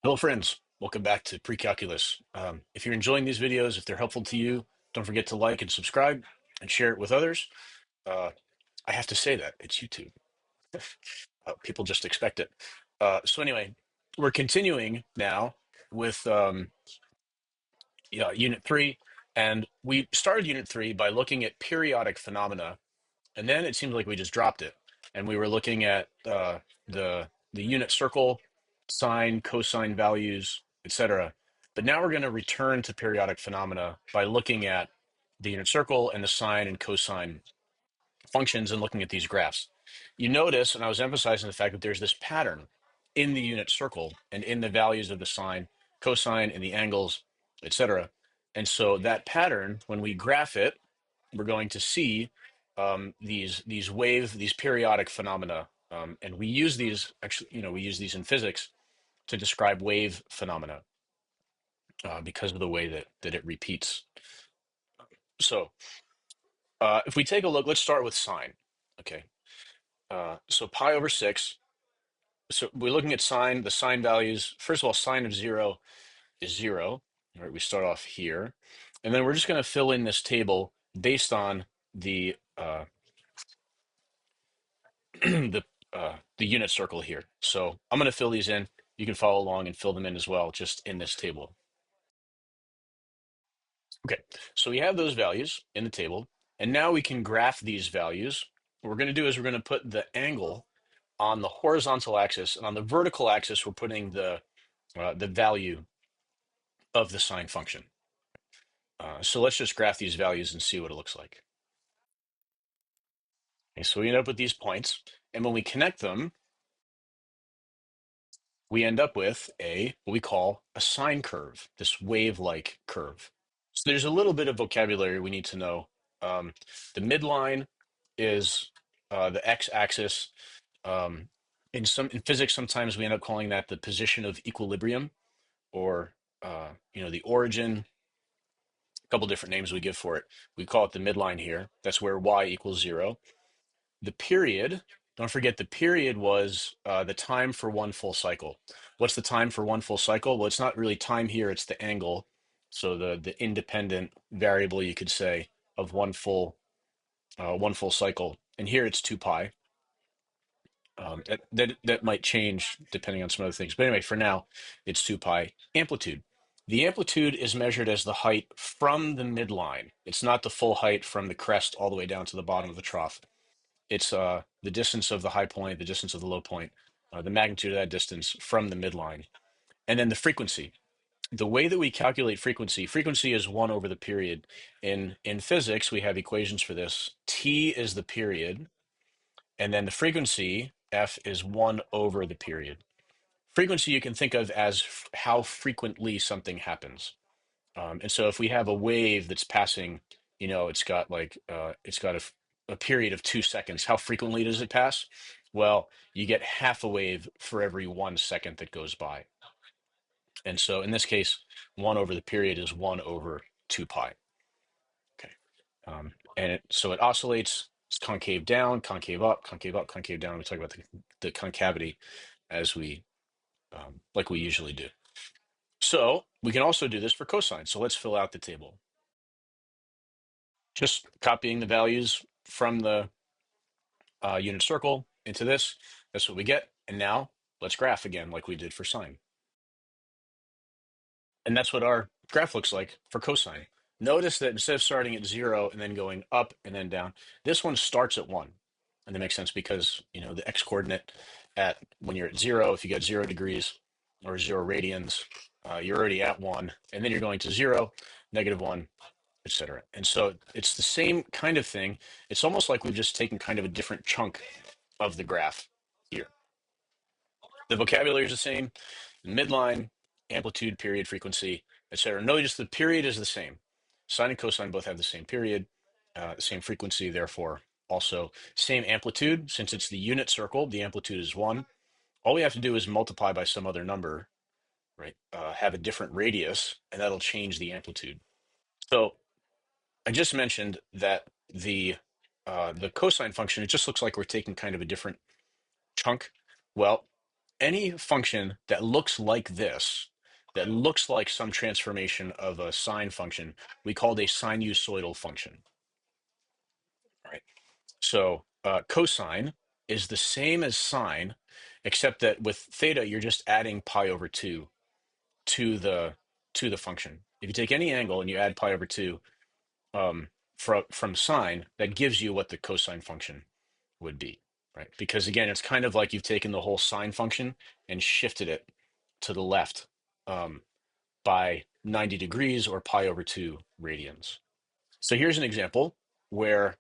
Hello, friends. Welcome back to Precalculus. If you're enjoying these videos, if they're helpful to you, don't forget to like and subscribe and share it with others. Uh, I have to say that it's YouTube. People just expect it. So anyway, we're continuing now with Unit 3, and we started Unit 3 by looking at periodic phenomena, and then it seems like we just dropped it, and we were looking at the unit circle, sine, cosine values, etc. But now we're going to return to periodic phenomena by looking at the unit circle and the sine and cosine functions and looking at these graphs. You notice, and I was emphasizing the fact that there's this pattern in the unit circle and in the values of the sine, cosine, and the angles, etc. And so that pattern, when we graph it, we're going to see these periodic phenomena, and we use these actually. We use these in physics to describe wave phenomena because of the way that it repeats. So if we take a look, let's start with sine. Okay, so pi over 6. So we're looking at sine. The sine values. First of all, sine of 0 is 0. All right, we start off here, and then we're just going to fill in this table based on the the unit circle here. So I'm going to fill these in. You can follow along and fill them in as well, just in this table. Okay, so we have those values in the table, and now we can graph these values. What we're going to do is we're going to put the angle on the horizontal axis, and on the vertical axis, we're putting the value of the sine function. So let's just graph these values and see what it looks like. Okay, so we end up with these points, and when we connect them, we end up with what we call a sine curve, this wave-like curve. So there's a little bit of vocabulary we need to know. The midline is the x-axis. Um, in physics, sometimes we end up calling that the position of equilibrium, or the origin. A couple different names we give for it. We call it the midline here. That's where y equals 0. The period, don't forget the period was the time for one full cycle. What's the time for one full cycle? Well, it's not really time here, it's the angle. So the independent variable, you could say, of one full cycle. And here it's 2 pi. That might change depending on some other things. But anyway, for now, it's 2 pi. Amplitude. The amplitude is measured as the height from the midline. It's not the full height from the crest all the way down to the bottom of the trough. It's the distance of the high point, the distance of the low point, the magnitude of that distance from the midline. And then the frequency. The way that we calculate frequency is 1 over the period. In physics, we have equations for this. T is the period, and then the frequency, F, is 1 over the period. Frequency you can think of as how frequently something happens. And so if we have a wave that's passing, it's got a period of 2 seconds. How frequently does it pass? Well, you get half a wave for every 1 second that goes by. And so in this case, 1 over the period is 1 over 2 pi. Okay. So it oscillates. It's concave down, concave up, concave up, concave down. We talk about the concavity as like we usually do. So we can also do this for cosine. So let's fill out the table. Just copying the values from the unit circle into this. That's what we get. And now let's graph again like we did for sine. And that's what our graph looks like for cosine. Notice that instead of starting at 0 and then going up and then down, this one starts at 1. And that makes sense because, the x-coordinate when you're at 0, if you get 0 degrees or 0 radians, you're already at 1. And then you're going to 0, -1, etc. And so it's the same kind of thing. It's almost like we've just taken kind of a different chunk of the graph here. The vocabulary is the same: midline, amplitude, period, frequency, etc. Notice the period is the same. Sine and cosine both have the same period, same frequency, therefore also same amplitude. Since it's the unit circle, the amplitude is 1. All we have to do is multiply by some other number, right? Have a different radius, and that'll change the amplitude. So I just mentioned that the cosine function, it just looks like we're taking kind of a different chunk. Well, any function that looks like this, that looks like some transformation of a sine function, we called a sinusoidal function. Right. So cosine is the same as sine, except that with theta, you're just adding pi over 2 to the function. If you take any angle and you add pi over 2 from sine, that gives you what the cosine function would be, right? Because again, it's kind of like you've taken the whole sine function and shifted it to the left by 90 degrees or pi over 2 radians. So here's an example where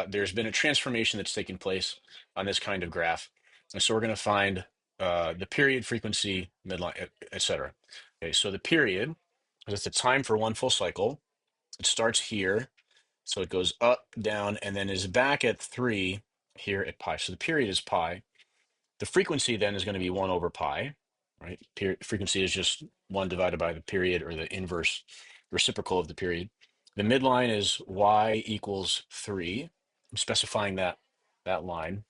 there's been a transformation that's taken place on this kind of graph. And so we're going to find the period, frequency, midline, et cetera. Okay, so the period is the time for one full cycle. It starts here. So it goes up, down, and then is back at 3 here at pi. So the period is pi. The frequency then is going to be 1 over pi, right? Frequency is just 1 divided by the period, or the inverse reciprocal of the period. The midline is y equals 3. I'm specifying that line.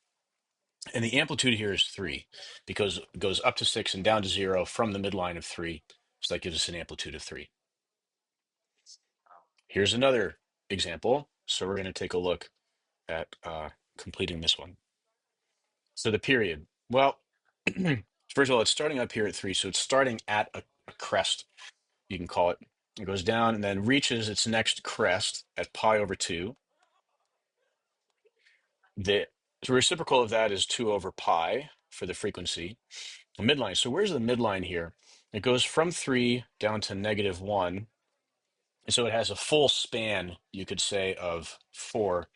And the amplitude here is 3 because it goes up to 6 and down to 0 from the midline of 3. So that gives us an amplitude of 3. Here's another example. So we're going to take a look at completing this one. So the period. Well, first of all, it's starting up here at 3. So it's starting at a crest, you can call it. It goes down and then reaches its next crest at pi over 2. The reciprocal of that is 2 over pi for the frequency. The midline. So where's the midline here? It goes from 3 down to -1. And so it has a full span, you could say, of 4.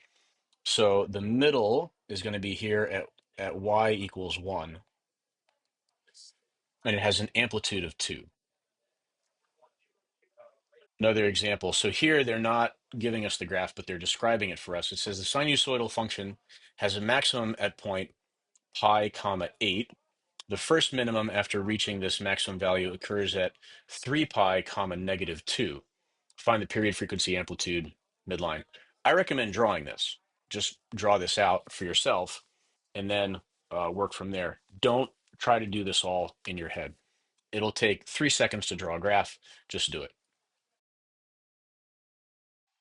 So the middle is going to be here at y equals 1. And it has an amplitude of 2. Another example. So here they're not giving us the graph, but they're describing it for us. It says the sinusoidal function has a maximum at point pi comma 8. The first minimum after reaching this maximum value occurs at 3 pi comma -2. Find the period, frequency, amplitude, midline. I recommend drawing this. Just draw this out for yourself and then work from there. Don't try to do this all in your head. It'll take 3 seconds to draw a graph. Just do it.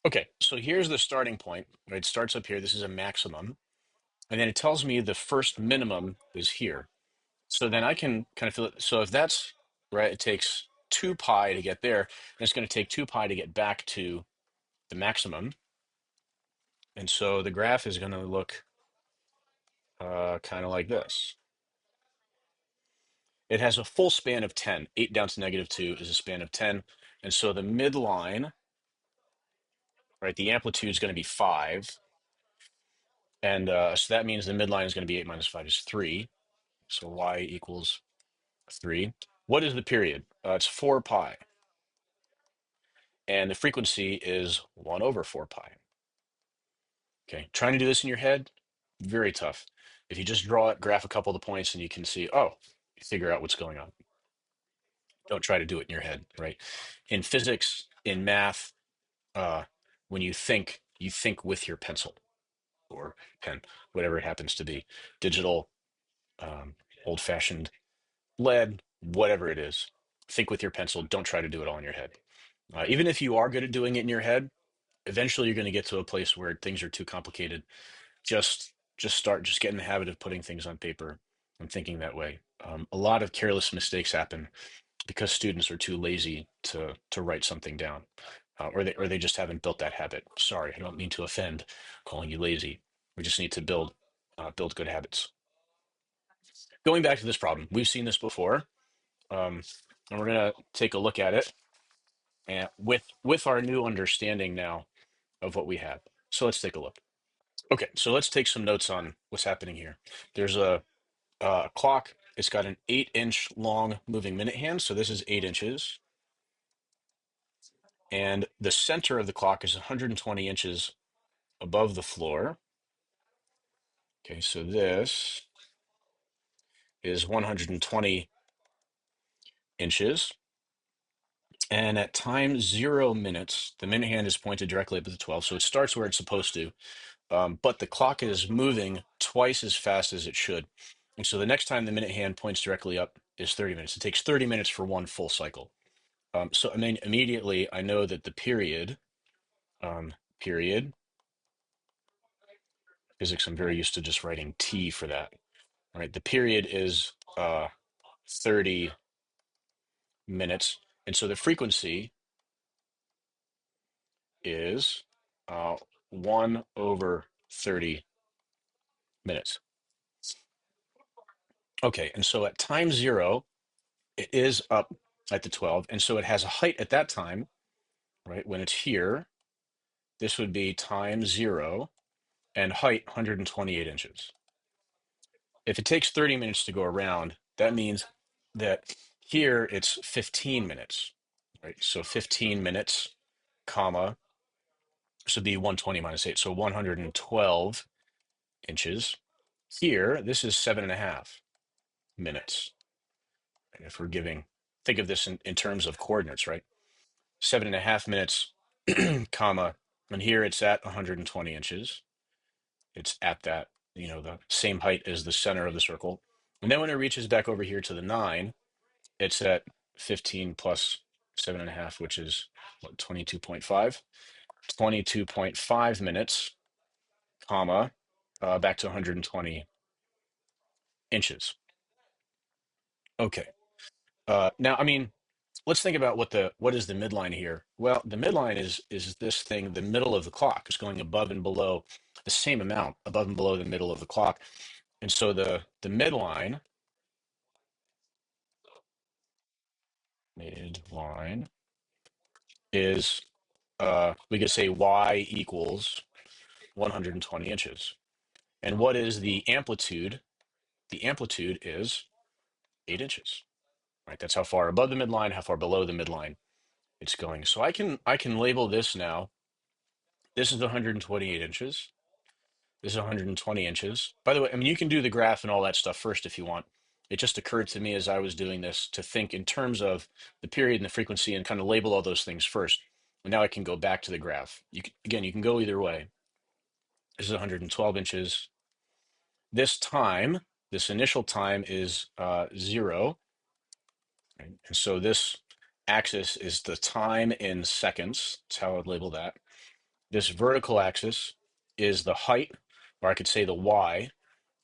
Okay, so here's the starting point. Right? It starts up here. This is a maximum. And then it tells me the first minimum is here. So then I can kind of feel it. So if that's right, it takes 2 pi to get there, and it's going to take 2 pi to get back to the maximum. And so the graph is going to look kind of like this. It has a full span of 10. 8 down to -2 is a span of 10. And so the midline, right, the amplitude is going to be 5. And so that means the midline is going to be 8 minus 5 is 3. So y equals 3. What is the period? It's 4 pi. And the frequency is 1 over 4 pi. Okay, trying to do this in your head, very tough. If you just draw it, graph a couple of the points, and you can see, oh, you figure out what's going on. Don't try to do it in your head, right? In physics, in math, uh, when you think with your pencil or pen, whatever it happens to be, digital, old-fashioned, lead, whatever it is. Think with your pencil. Don't try to do it all in your head. Even if you are good at doing it in your head, eventually you're going to get to a place where things are too complicated. Just get in the habit of putting things on paper and thinking that way. A lot of careless mistakes happen because students are too lazy to write something down, or they just haven't built that habit. Sorry, I don't mean to offend, calling you lazy. We just need to build good habits. Going back to this problem, we've seen this before, and we're going to take a look at it and with our new understanding now of what we have. So let's take a look. Okay, so let's take some notes on what's happening here. There's a clock. It's got an 8-inch long moving minute hand. So this is 8 inches. And the center of the clock is 120 inches above the floor. Okay, so this is 120 inches. And at time 0 minutes, the minute hand is pointed directly up at the 12. So it starts where it's supposed to. But the clock is moving twice as fast as it should. And so the next time the minute hand points directly up is 30 minutes. It takes 30 minutes for one full cycle. So I mean, immediately I know that the period, period, physics, I'm very used to just writing T for that. All right, the period is 30 minutes. And so the frequency is 1 over 30 minutes. Okay, and so at time 0, it is up at the 12. And so it has a height at that time, right? When it's here, this would be time 0 and height 128 inches. If it takes 30 minutes to go around, that means that here it's 15 minutes, right? So 15 minutes, comma, this would be 120 minus 8, so 112 inches. Here, this is 7.5 minutes. And if we're giving, think of this in terms of coordinates, right? 7.5 minutes, comma, and here it's at 120 inches. It's at that, the same height as the center of the circle. And then when it reaches back over here to the 9, it's at 15 plus 7.5, which is what, 22.5? 22.5 minutes, comma, back to 120 inches. Okay. Now, I mean, let's think about what is the midline here. Well, the midline is this thing, the middle of the clock is going above and below the same amount, above and below the middle of the clock. And so the midline is we could say y equals 120 inches. And what is the amplitude? The amplitude is 8 inches. Right? That's how far above the midline, how far below the midline it's going. So I can label this now. This is 128 inches. This is 120 inches. By the way, I mean, you can do the graph and all that stuff first if you want. It just occurred to me as I was doing this to think in terms of the period and the frequency and kind of label all those things first. And now I can go back to the graph. Again, you can go either way. This is 112 inches. This time, this initial time is 0. Right? And so this axis is the time in seconds. That's how I'd label that. This vertical axis is the height, or I could say the y,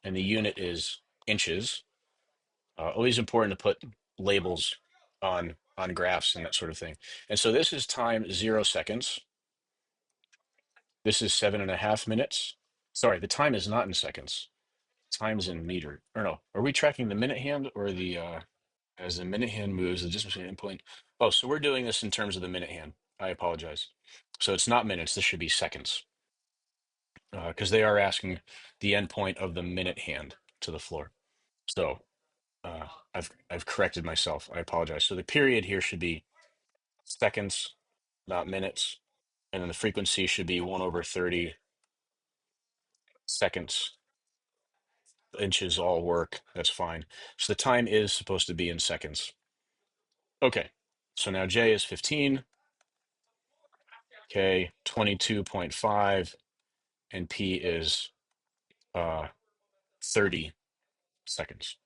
and the unit is inches. Always important to put labels on graphs and that sort of thing. And so this is time 0 seconds. This is 7.5 minutes. Sorry, the time is not in seconds. Time's in meter. Or no, are we tracking the minute hand or the as the minute hand moves, the distance between endpoint? Oh, so we're doing this in terms of the minute hand. I apologize. So it's not minutes. This should be seconds because they are asking the endpoint of the minute hand to the floor. So uh, I've corrected myself. I apologize. So the period here should be seconds, not minutes, and then the frequency should be 1 over 30 seconds. Inches all work. That's fine. So the time is supposed to be in seconds. Okay. So now J is 15. K 22.5, and P is 30 seconds.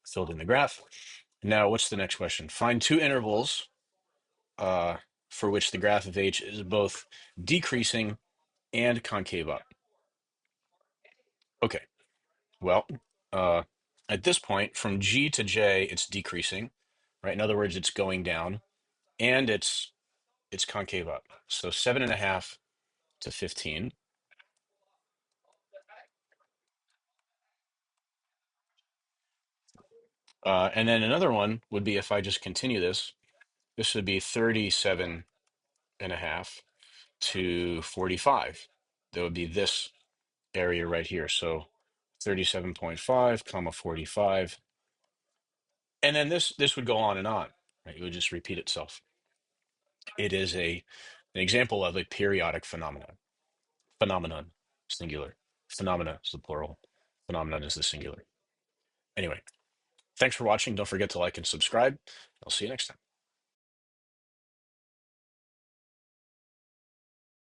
Filled in the graph. Now, what's the next question? Find two intervals for which the graph of H is both decreasing and concave up. Okay, well, at this point, from G to J, it's decreasing, right? In other words, it's going down, and it's concave up. So 7.5 to 15. And then another one would be if I just continue this, this would be 37.5 to 45. That would be this area right here. So 37.5 comma 45. And then this would go on and on, right? It would just repeat itself. It is an example of a periodic phenomenon, singular. Phenomena is the plural. Phenomenon is the singular. Anyway, thanks for watching. Don't forget to like and subscribe. I'll see you next time.